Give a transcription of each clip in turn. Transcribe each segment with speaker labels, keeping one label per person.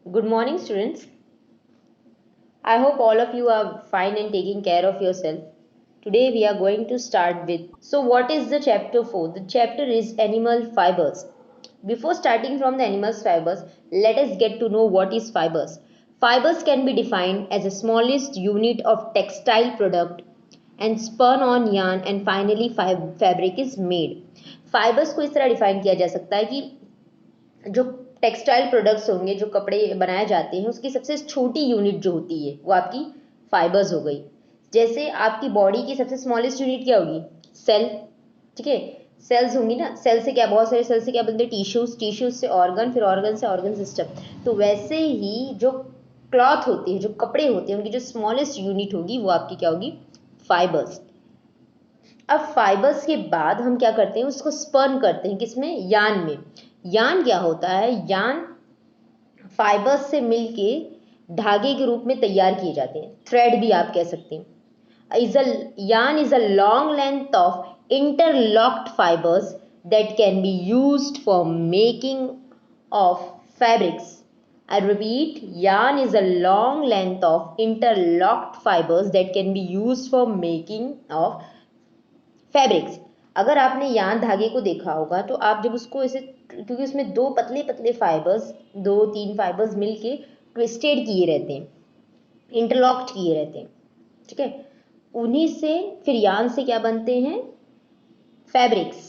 Speaker 1: Good morning, students. I hope all of you are fine and taking care of yourself. Today we are going to start with what is the chapter 4? The chapter is animal fibers. Before starting from the animal fibers, let us get to know what is fibers. Fibers can be defined as the smallest unit of textile product and spun on yarn and finally fabric is made. Fibers को इस तरह define किया जा सकता है कि जो textile products होंगे, जो कपड़े बनाए जाते हैं, उसकी सबसे छोटी यूनिट जो होती है वो आपकी फाइबर्स हो गई। जैसे आपकी बॉडी की सबसे स्मॉलेस्ट यूनिट क्या होगी? सेल। ठीक है, सेल्स होंगी ना। सेल से क्या, बहुत सारे सेल से क्या बनते हैं? टिश्यूज, टिश्यूज से ऑर्गन, फिर ऑर्गन से ऑर्गन सिस्टम। तो वैसे ही जो क्लॉथ होती है, जो कपड़े होते हैं, उनकी जो स्मॉलेस्ट यूनिट होगी वो आपकी क्या होगी? फाइबर्स। अब फाइबर्स के बाद हम क्या करते हैं? उसको स्पर्न करते हैं, किसमें? यान में। यान क्या होता है? यान फाइबर्स से मिलके धागे के रूप में तैयार किए जाते हैं, थ्रेड भी आप कह सकते हैं। yarn is a long length of interlocked fibers that can be used for making of fabrics. I repeat, yarn is a long length of interlocked fibers that can be used for making of fabrics. अगर आपने यान धागे को देखा होगा तो आप जब उसको ऐसे, क्योंकि उसमें दो पतले पतले फाइबर्स, दो तीन फाइबर्स मिलके ट्विस्टेड किए रहते हैं, इंटरलॉक्ड किए रहते हैं। ठीक है, उन्हीं से फिर यान से क्या बनते हैं? फैब्रिक्स।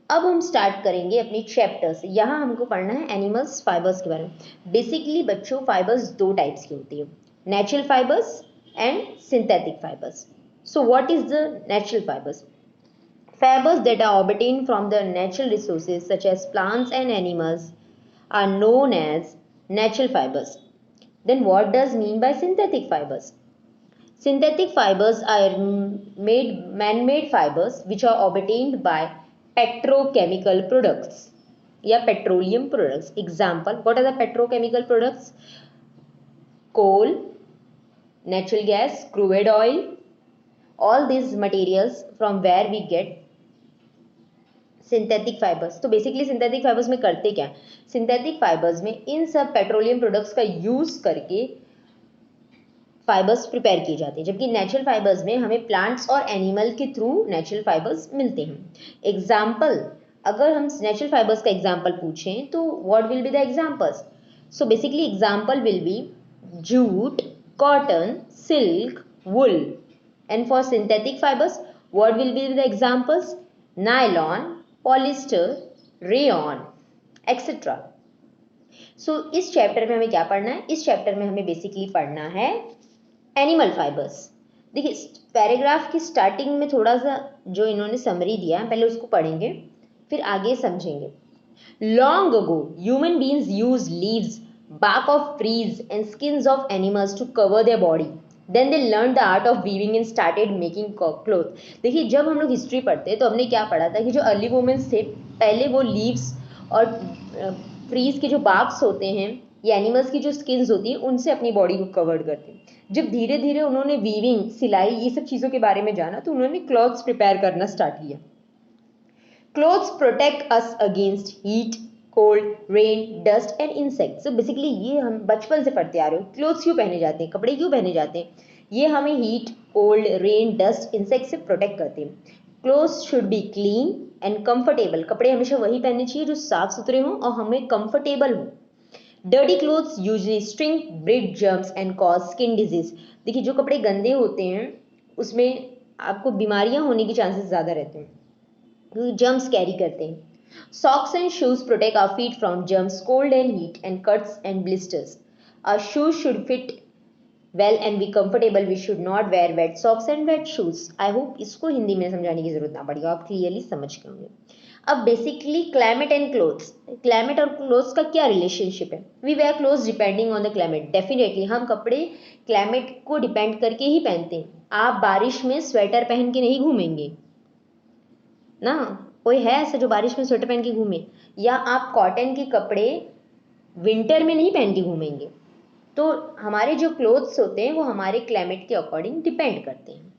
Speaker 1: अब हम स्टार्ट करेंगे अपनी चैप्टर से। यहाँ हमको पढ़ना है एनिमल्स फाइबर्स के बारे में। बेसिकली बच्चों, फाइबर्स दो टाइप्स की होती है, natural fibres and synthetic fibres. So what is the natural fibres? Fibers that are obtained from the natural resources such as plants and animals are known as natural fibers. Then what does mean by synthetic fibers? Synthetic fibers are man-made fibers which are obtained by petrochemical products या petroleum products. Example, what are the petrochemical products? Coal, natural gas, crude oil, all these materials from where we get synthetic fibres. तो basically synthetic fibres में करते क्या? Synthetic fibres में इन सब petroleum products का use करके fibres prepare किए जाते हैं, जबकि नेचुरल फाइबर्स में हमें प्लांट्स और एनिमल के थ्रू नेचुरल फाइबर्स मिलते हैं। एग्जाम्पल, अगर हम नेचुरल फाइबर्स का एग्जाम्पल पूछें तो what will be the examples? So basically example will be jute, cotton, silk, wool. And for synthetic fibres what will be the examples? Nylon, polyester, rayon, etcetera. So इस chapter में हमें क्या पढ़ना है? इस चैप्टर में हमें बेसिकली पढ़ना है एनिमल फाइबर्स। देखिए, पैराग्राफ की स्टार्टिंग में थोड़ा सा जो इन्होंने समरी दिया है, पहले उसको पढ़ेंगे फिर आगे समझेंगे। Long ago human beings use leaves, bark of trees and skins of animals to cover their body. Then they learned the art of weaving and started making cloth. देखिए, जब हम लोग हिस्ट्री पढ़ते हैं तो हमने क्या पढ़ा था कि जो अर्ली वुमेन्स थे, पहले वो लीव्स और ट्रीज के जो बार्क्स होते हैं या एनिमल्स की जो स्किन्स होती हैं उनसे अपनी बॉडी को कवर्ड करते हैं। जब धीरे धीरे उन्होंने वीविंग, सिलाई, ये सब चीज़ों के बारे में जाना तो उन्होंने क्लॉथ्स प्रिपेयर करना स्टार्ट किया। Clothes protect us against heat, cold, rain, dust and insect. So basically ये हम बचपन से पढ़ते आ रहे हो, क्लोथ्स क्यों पहने जाते हैं, कपड़े क्यों पहने जाते हैं? ये हमें heat, cold, rain, dust, insect से प्रोटेक्ट करते हैं। Clothes should be clean and comfortable. कपड़े हमेशा वही पहनने चाहिए जो साफ सुथरे हों और हमें कंफर्टेबल हो। Dirty clothes usually string, breed germs and cause skin disease. देखिए, जो कपड़े गंदे होते हैं उसमें आपको बीमारियां होने के चांसेस ज़्यादा रहते हैं, क्योंकि जर्म्स कैरी करते हैं। Socks and shoes protect our feet from germs, cold and heat and cuts and blisters. Our shoes should fit well and be comfortable. We should not wear wet socks and wet shoes. I hope इसको हिंदी में समझाने की जरूरत ना पड़ेगा, आप clearly समझ गए होंगे। अब basically climate and clothes, climate और क्लोथ्स का क्या रिलेशनशिप है? We wear clothes depending on the climate. Definitely हम कपड़े क्लाइमेट को डिपेंड करके ही पहनते हैं। आप बारिश में स्वेटर पहन के नहीं घूमेंगे ना, कोई है ऐसा जो बारिश में स्वेटर पहन के घूमे? या आप कॉटन के कपड़े विंटर में नहीं पहन के घूमेंगे। तो हमारे जो क्लोथ्स होते हैं वो हमारे क्लाइमेट के अकॉर्डिंग डिपेंड करते हैं।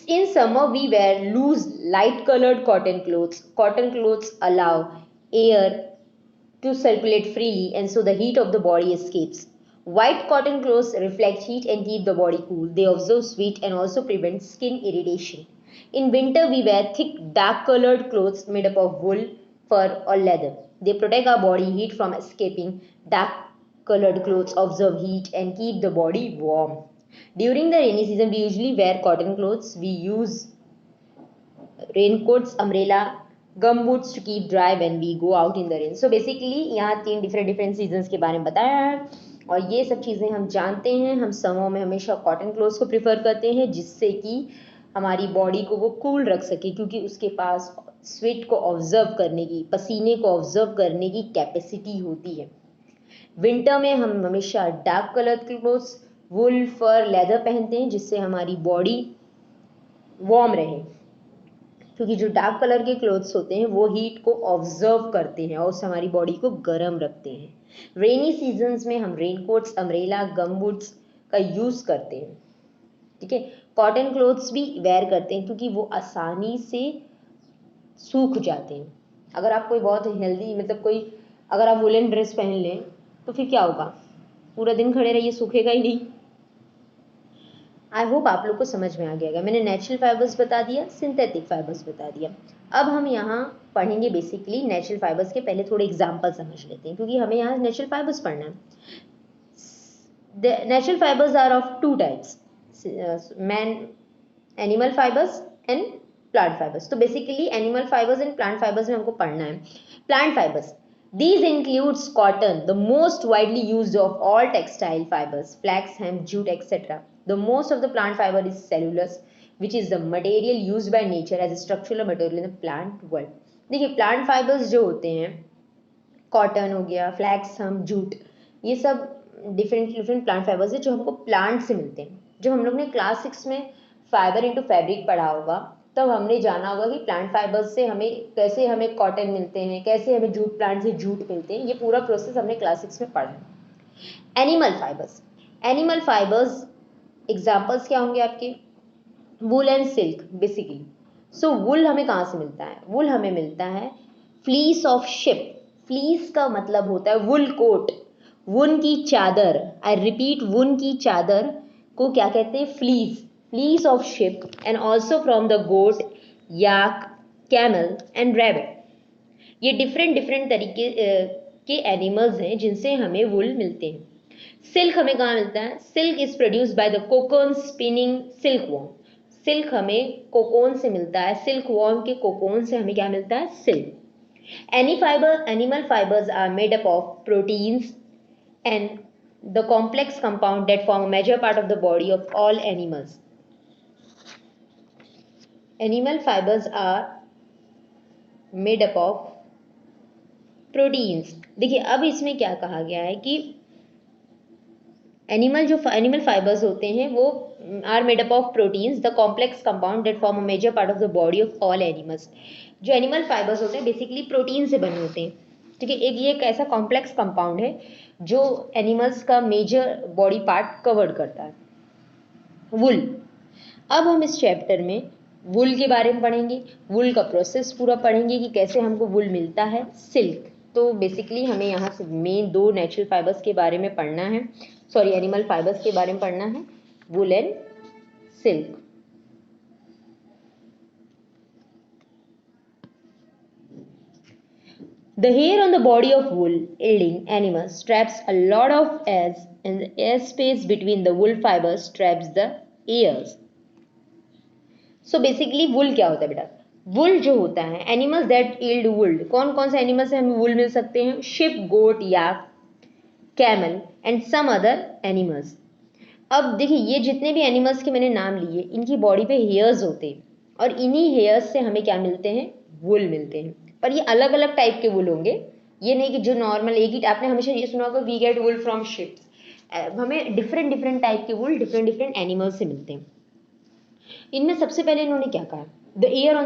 Speaker 1: In summer we wear loose light colored cotton clothes. Cotton clothes allow air to circulate freely, and so the heat of the body escapes. White cotton clothes reflect heat and keep the body cool. They absorb sweat and also prevent skin irritation. In winter, we wear thick, dark-colored clothes made up of wool, fur, or leather. They protect our body heat from escaping. Dark-colored clothes absorb heat and keep the body warm. During the rainy season, we usually wear cotton clothes. We use raincoats, umbrella, gumboots to keep dry when we go out in the rain. So basically यहाँ 3 different seasons के बारे में बताया है और ये सब चीज़ें हम जानते हैं. हम समर में हमेशा कॉटन क्लोथ्स को प्रिफर करते हैं जिससे कि हमारी बॉडी को वो कूल रख सके, क्योंकि उसके पास स्वेट को ऑब्जर्व करने की, पसीने को ऑब्जर्व करने की कैपेसिटी होती है. विंटर में हम हमेशा डार्क कलर क्लोथ्स, वुल, फर, लेदर पहनते हैं जिससे हमारी बॉडी वार्म रहे, क्योंकि जो डार्क कलर के क्लोथ्स होते हैं वो हीट को ऑब्जर्व करते हैं और उससे हमारी बॉडी को गर्म रखते हैं. रेनी सीजन्स में हम रेनकोट्स, अम्ब्रेला, गमबूट्स का यूज़ करते हैं. ठीक है, कॉटन क्लोथ्स भी वेयर करते हैं क्योंकि वो आसानी से सूख जाते हैं. अगर आप कोई बहुत हेल्दी मतलब कोई अगर आप वुलन ड्रेस पहन लें तो फिर क्या होगा, पूरा दिन खड़े रहिए, सूखेगा ही नहीं. आई होप आप लोग को समझ में आ गया. मैंने नेचुरल फाइबर्स बता दिया, सिंथेटिक फाइबर्स बता दिया. अब हम यहाँ पढ़ेंगे बेसिकली नेचुरल फाइबर्स के. पहले थोड़े एग्जांपल समझ लेते हैं क्योंकि हमें यहाँ नेचुरल फाइबर्स पढ़ना है. Natural fibres are of 2 types, animal fibres and plant fibres. तो basically animal fibres and plant fibres में हमको पढ़ना है. Plant fibres, these includes cotton, the most widely used of all textile fibers, flax, hemp, jute, etc. The most of the plant fiber is cellulose, which is the material used by nature as a structural material in the plant world. देखिए plant fibres जो होते हैं, cotton हो गया, flex, hump, jute, ये सब different plant fibres है जो हमको प्लांट से मिलते हैं. जो हम लोग ने क्लास 6 में फाइबर इनटू फैब्रिक पढ़ा होगा तब हमने जाना होगा कि प्लांट फाइबर्स से कैसे हमें कॉटन मिलते हैं, कैसे हमें जूट प्लांट से जूट मिलते हैं. ये पूरा प्रोसेस हमने क्लास 6 में पढ़ा है. एनिमल फाइबर्स एग्जाम्पल्स क्या होंगे आपके, वुल एंड सिल्क बेसिकली. सो वुल हमें कहाँ से मिलता है, वुल हमें मिलता है फ्लीस ऑफ शिप. फ्लीस का मतलब होता है वुल कोट, वुन की चादर. आई रिपीट, वुन की चादर को क्या कहते हैं, fleece. Fleece of sheep and also from the goat, yak, camel and rabbit. ये डिफरेंट तरीके के एनिमल्स हैं जिनसे हमें वुल मिलते हैं. सिल्क हमें कहाँ मिलता है, silk is produced by the cocoon spinning silk worm. Silk हमें कोकोन से मिलता है, सिल्क वॉर्म के कोकोन से हमें क्या मिलता है, silk. Animal fibers are made up of proteins and the complex compound that form a major part of the body of all animals. Animal fibers are made up of proteins. देखिए अब इसमें क्या कहा गया है कि एनिमल फाइबर्स होते हैं वो are made up of proteins, the complex compound that form a major part of the body of all animals. जो एनिमल फाइबर्स होते हैं बेसिकली प्रोटीन से बने होते हैं. ठीक है, ये एक ऐसा कॉम्प्लेक्स कंपाउंड है जो एनिमल्स का मेजर बॉडी पार्ट कवर करता है. वुल, अब हम इस चैप्टर में वुल के बारे में पढ़ेंगे, वुल का प्रोसेस पूरा पढ़ेंगे कि कैसे हमको वुल मिलता है. सिल्क, तो बेसिकली हमें यहाँ से मेन 2 नेचुरल फाइबर्स के बारे में पढ़ना है, सॉरी एनिमल फाइबर्स के बारे में पढ़ना है, wool and silk. The hair on the body of wool-yielding animals traps a lot of air, and the air space between the wool fibers traps the airs. So basically wool क्या होता है बेटा, wool जो होता है, animals that yield wool, कौन कौन से animals से हमें wool मिल सकते हैं, sheep, goat, yak, camel and some other animals. अब देखिए ये जितने भी एनिमल्स के मैंने नाम लिए इनकी बॉडी पे हेयर्स होते हैं और इन्हीं हेयर्स से हमें क्या मिलते हैं, वुल मिलते हैं. पर ये अलग अलग टाइप के वुल होंगे, ये नहीं कि जो नॉर्मल एक ही. आपने हमेशा ये सुना होगा we get wool from sheeps. हमें डिफरेंट टाइप के वुल डिफरेंट एनिमल्स से मिलते हैं. इनमें सबसे पहले इन्होंने क्या कहा, the hair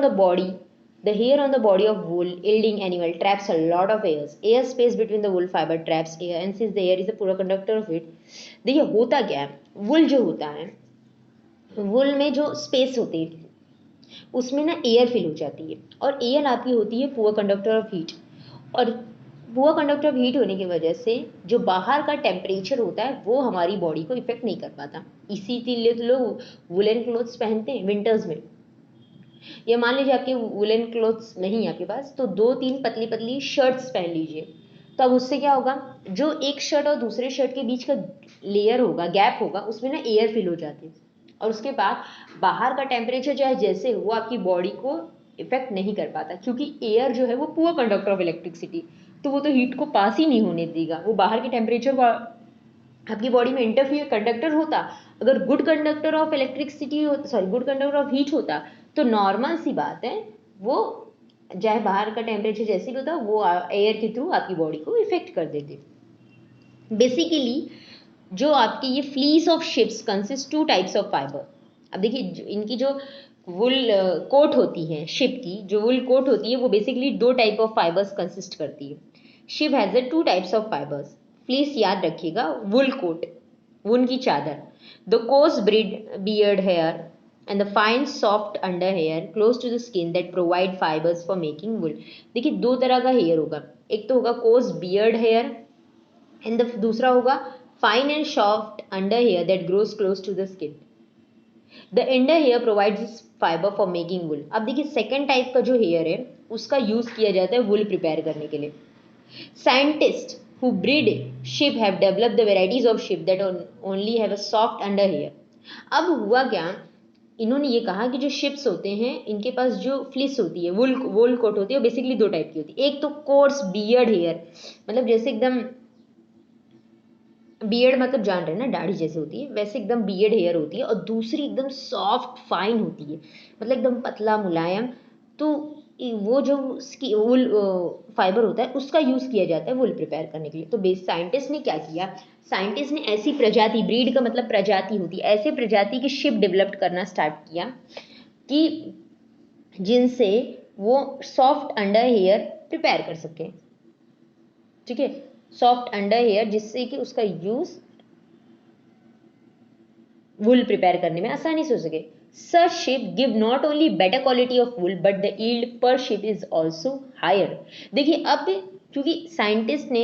Speaker 1: on the body of wool yielding animal traps a lot of air space between the wool fibre traps air and since the air is a poor conductor of it. देखिए होता क्या है, वुल जो होता है, वुल में जो space होती है उसमें ना एयर फिल हो जाती है और एयर आपकी होती है पुअर कंडक्टर ऑफ हीट. और पुअर कंडक्टर ऑफ हीट होने की वजह से जो बाहर का टेम्परेचर होता है वो हमारी बॉडी को इफेक्ट नहीं कर पाता, इसीलिए तो लोग वुलन क्लोथ्स पहनते हैं विंटर्स में। या मान लीजिए आपके वुलन क्लोथ्स नहीं है आपके पास, तो 2-3 पतली पतली शर्ट्स पहन लीजिए। तो अब उससे क्या होगा, जो एक शर्ट और दूसरे शर्ट के बीच का लेयर होगा, गैप होगा, उसमें ना एयर फिल हो जाती है, और उसके बाद बाहर का टेम्परेचर चाहे जैसे वो आपकी बॉडी को इफेक्ट नहीं कर पाता, क्योंकि एयर जो है वो पुअर कंडक्टर ऑफ इलेक्ट्रिसिटी, तो वो तो हीट को पास ही नहीं होने देगा। वो बाहर के टेम्परेचर को आपकी बॉडी में इंटरफियर कंडक्टर होता, अगर गुड कंडक्टर ऑफ इलेक्ट्रिसिटी हो, sorry good conductor of heat होता, तो नॉर्मल सी बात है वो चाहे बाहर का टेम्परेचर जैसे भी होता वो एयर के थ्रू आपकी बॉडी को इफेक्ट कर देते। बेसिकली जो आपकी ये fleece of ships consist 2 types of fibre. अब देखिए इनकी जो वुल कोट होती है, शिप की जो वुल कोट होती है वो basically 2 type of fibres consist करती है। Sheep has 2 types of fibres. Fleece याद रखिएगा, वुल कोट ऊन की चादर, the coarse beard hair and the fine soft under hair close to the skin that provide fibers for making wool। देखिए 2 तरह का हेयर होगा, एक तो होगा कोर्स बियर्ड हेयर एंड दूसरा होगा fine and soft under hair that grows close to the skin. The under hair provides fibre for making wool. अब देखिए सेकेंड टाइप का जो हेयर है उसका यूज किया जाता है वुल प्रिपेयर करने के लिए। Scientists who breed sheep have developed the varieties of sheep that only have a soft under hair। अब हुआ क्या, इन्होंने ये कहा कि जो शिप्स होते हैं इनके पास जो फ्लिस होती है, वुल कोट होती है, वो बेसिकली 2 टाइप की होती है। एक तो कोर्स बियर्ड हेयर, मतलब जैसे एकदम बियर्ड मतलब जान रहे हैं ना, दाढ़ी जैसे होती है वैसे एकदम बियर्ड हेयर होती है, और दूसरी एकदम सॉफ्ट फाइन होती है, मतलब एकदम पतला मुलायम। तो वो जो उसकी वुल फाइबर होता है उसका यूज किया जाता है वुल प्रिपेयर करने के लिए। तो बेस साइंटिस्ट ने क्या किया, साइंटिस्ट ने ऐसी प्रजाति, ब्रीड का मतलब प्रजाति होती है, ऐसे प्रजाति की शिप डेवलप करना स्टार्ट किया कि जिनसे वो सॉफ्ट अंडर हेयर प्रिपेयर कर सके। ठीक है, सॉफ्ट अंडर हेयर, जिससे कि उसका यूज वुल प्रिपेयर करने में आसानी से हो सके। Such sheep give not only better quality of wool but the yield per sheep is also higher। देखिए अब क्योंकि साइंटिस्ट ने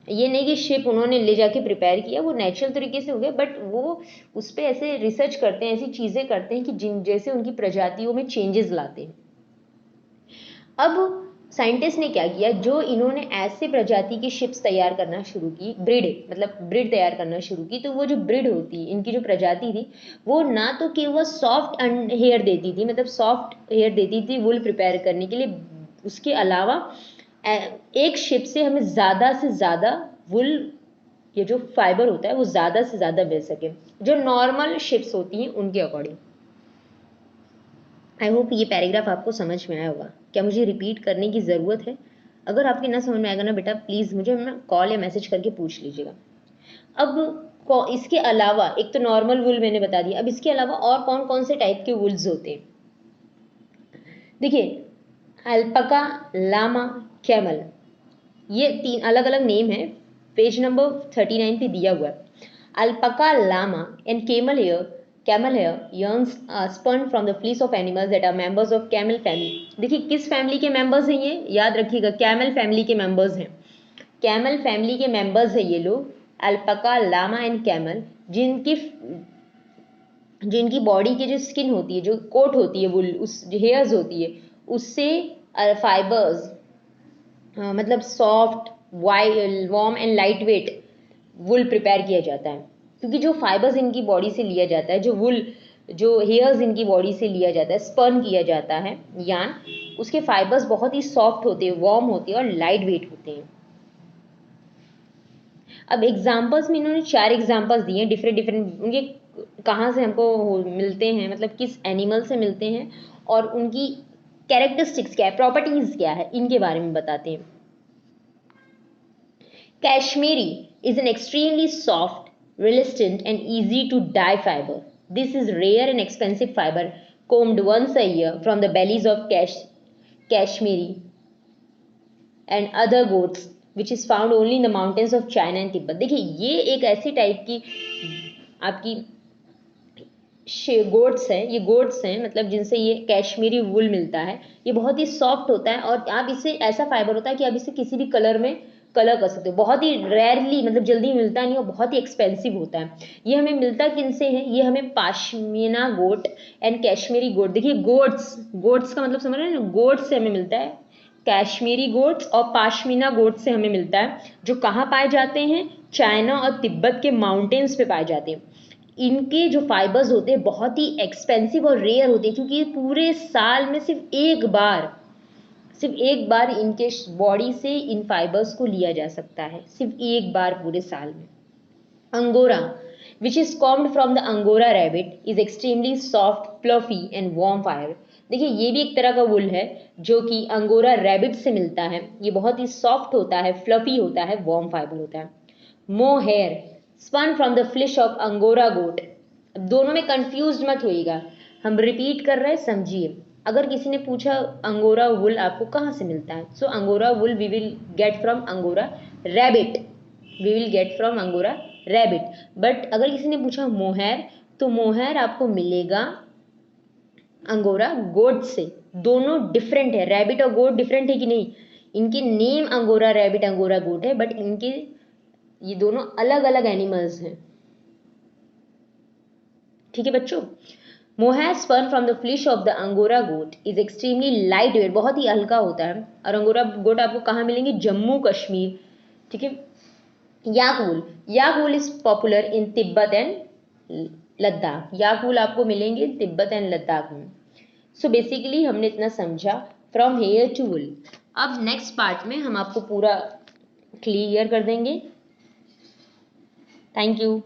Speaker 1: ये नहीं कि शिप उन्होंने ले जाके प्रिपेयर किया, वो नेचुरल तरीके से हो गया, बट वो उस पर ऐसे रिसर्च करते हैं, ऐसी चीज़ें करते हैं कि जिन जैसे उनकी प्रजातियों में चेंजेस लाते हैं। अब साइंटिस्ट ने क्या किया, जो इन्होंने ऐसे प्रजाति की शिप्स तैयार करना शुरू की, ब्रिड तैयार करना शुरू की, तो वो जो ब्रिड होती है, इनकी जो प्रजाति थी, वो ना तो कि वो सॉफ्ट हेयर देती थी, मतलब सॉफ्ट हेयर देती थी वुल प्रिपेयर करने के लिए, उसके अलावा एक शिप से हमें ज़्यादा से ज़्यादा वुल, ये जो फाइबर होता है वो ज़्यादा से ज़्यादा मिल सके, जो नॉर्मल शिप्स होती हैं उनके अकॉर्डिंग। आई होप ये पैराग्राफ आपको समझ में आया होगा। क्या मुझे रिपीट करने की ज़रूरत है? अगर आपके ना समझ में आएगा ना बेटा, प्लीज़ मुझे ना कॉल या मैसेज करके पूछ लीजिएगा। अब इसके अलावा एक तो नॉर्मल वुल मैंने बता दिया, अब इसके अलावा और कौन कौन से टाइप के वुल्स होते हैं? देखिए अल्पका, लामा, कैमल, ये 3 अलग अलग नेम है, पेज नंबर 39 पे दिया हुआ है। Alpaca, llama and camel hair yarns are spun from the fleece of animals that are members of camel family। देखिए किस फैमिली के मेंबर्स हैं ये, याद रखिएगा कैमल फैमिली के मेंबर्स हैं, कैमल फैमिली के मेंबर्स हैं ये लोग, अल्पका, लामा एंड कैमल, जिनकी बॉडी की जो स्किन होती है, जो कोट होती है, वुल, उस जो हेयर्स होती है, उससे फाइबर्स, मतलब soft, warm and light weight wool prepare किया जाता है। क्योंकि जो फाइबर्स इनकी बॉडी से लिया जाता है, जो हेयर्स इनकी बॉडी से लिया जाता है, स्पर्न किया जाता है यान, उसके फाइबर्स बहुत ही सॉफ्ट होते हैं, वार्म होते हैं और लाइट वेट होते हैं। अब एग्जाम्पल्स में इन्होंने 4 एग्जाम्पल्स दिए, डिफरेंट उनके कहाँ से हमको मिलते हैं, मतलब किस एनिमल से मिलते हैं और उनकी कैरेक्टरिस्टिक्स क्या है, प्रॉपर्टीज क्या है, इनके बारे में बताते हैं। Kashmiri is an extremely soft, resistant and easy to dye fiber. This is rare and expensive fiber combed once a year from the bellies of Kashmiri and other goats which is found only in the mountains of China and Tibet। देखिए ये एक ऐसी type की आपकी goats हैं, ये goats हैं मतलब जिनसे ये कश्मीरी वूल मिलता है, ये बहुत ही सॉफ्ट होता है और आप इसे ऐसा फाइबर होता है कि आप इसे किसी भी कलर में कलर कर सकते हो। बहुत ही रेयरली मतलब जल्दी मिलता नहीं और बहुत ही एक्सपेंसिव होता है। ये हमें मिलता किन से है, ये हमें पाशमीना गोट एंड कश्मीरी गोट, देखिए गोट्स, गोट्स का मतलब समझ रहे हैं ना, गोट्स से हमें मिलता है, कश्मीरी गोट्स और पाशमीना गोट से हमें मिलता है, जो कहाँ पाए जाते हैं, चाइना और तिब्बत के माउंटेन्स पे पाए जाते हैं। इनके जो फाइबर्स होते हैं बहुत ही एक्सपेंसिव और रेयर होते हैं, क्योंकि ये पूरे साल में सिर्फ एक बार इनके बॉडी से इन फाइबर्स को लिया जा सकता है, सिर्फ एक बार पूरे साल में। Angora which is combed from the angora rabbit is extremely soft, fluffy and warm fiber। देखिए ये भी एक तरह का वुल है जो कि अंगोरा रैबिट से मिलता है। ये बहुत ही सॉफ्ट होता है, फ्लफी होता है, वार्म फाइबर होता है। Mohair spun from the fleece of Angora goat. दोनों में कंफ्यूज मत होइएगा, हम रिपीट कर रहे हैं, समझिए। अगर किसी ने पूछा अंगोरा वुल आपको कहाँ से मिलता है, so Angora wool we will get from Angora rabbit, we will get from Angora rabbit. But अगर किसी ने पूछा मोहैर, तो मोहैर आपको मिलेगा अंगोरा गोट से। दोनों डिफरेंट है, रैबिट और गोट डिफरेंट है कि नहीं, इनके नेम अंगोरा रैबिट अंगोरा गोट है, बट इनके ये दोनों अलग अलग एनिमल्स हैं। ठीक है बच्चों। Mohair sperm from the fleece of the angora goat is extremely light weight, बहुत ही हल्का होता है। और अंगोरा गोट आपको कहाँ मिलेंगे, जम्मू कश्मीर। ठीक है। Yak wool is popular in Tibet and Ladakh. Yak wool आपको मिलेंगे तिब्बत एंड लद्दाख में। सो बेसिकली हमने इतना समझा फ्रॉम हेयर टू वुल। अब नेक्स्ट पार्ट में हम आपको पूरा क्लियर कर देंगे। Thank you.